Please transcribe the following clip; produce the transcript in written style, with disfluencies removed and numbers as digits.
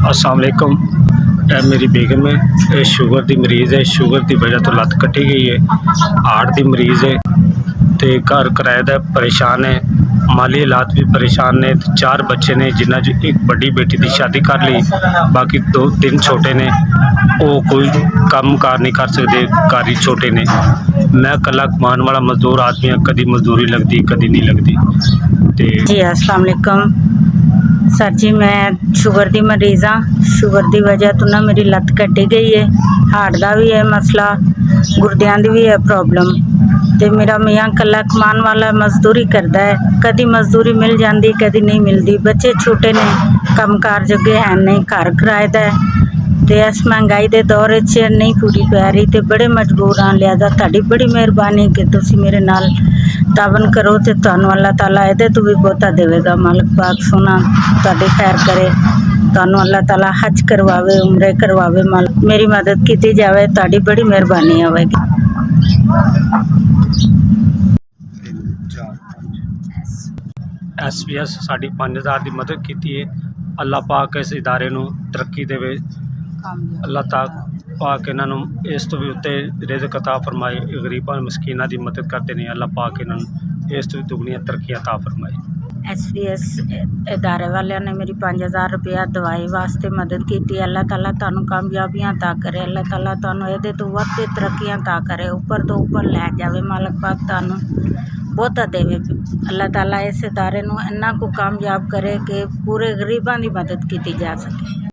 अस्सलाम वालेकुम। मेरी बेगम है, ये शुगर दी मरीज़ है। शुगर की वजह तो लत्त कटी गई है। हार्ट दी मरीज़ है ते घर किराए दा परेशान है। माली हालात भी परेशान ने। 4 बच्चे ने, जिन्हां च एक बड़ी बेटी की शादी कर ली, बाकी 2-3 छोटे ने। वो कोई काम कार नहीं कर सकते, घर ही छोटे ने। मैं कला कमान वाला मजदूर आदमी हाँ, कदी मजदूरी लगती कदी नहीं लगती। ते जी अस्सलाम वालेकुम सर जी, मैं शुगर दी मरीज़ हाँ। शुगर दी वजह तो ना मेरी लत्त कटी गई है। हार्ट का भी है मसला, गुर्दियां दी भी है प्रॉब्लम। ते मेरा मियाँ कला कमान वाला मजदूरी करता है। कदी मजदूरी मिल जाती, कदी नहीं मिलती। बच्चे छोटे ने, कम कार जगे है नहीं, घर किराए दा है। ते इस महंगाई के दौर च नहीं पूरी पै रही, तो बड़े मजबूर हाँ। लिहाजा तुहाडी बड़ी मेहरबानी कि तुसी मेरे नाल तावन करो, तो तुहानू अल्लाह ताला इहदे तो भी बहुता देवेगा। मालिक पाक सोना तुहाडी खैर करे, तुहानू अल्लाह ताला हज करवावे, उमरे करवावे। मालिक मेरी मदद की जाए, तुहाडी बड़ी मेहरबानी होवेगी। SBS साड़ी 5000 की मदद की है। अल्लाह पाक इस इदारे नू तरक्की देवे। अल्लाह पाक इन्हों इस तो भी उत्ते रिज़्क अता फरमाए। गरीबां मस्कीनां की मदद करते हैं। अल्लाह पाक इन्हों इस तो भी दुगनियां तरक्की अता फरमाए। SBS इदारे वालिਆਂ ने मेरी 5000 रुपया दवाई वास्ते मदद की। अल्लाह ताला तुहानू कामयाबियां अता करे। अल्लाह ताला तुहानू इहदे तो वध तरक्कियां अता करे, ऊपर तो ऊपर लै जावे। मालिक पाक तुहानू बहुता देवे। अल्लाह ताला इस इदारे नू इन्ना को कामयाब करे कि पूरे गरीबां की मदद की जा सके।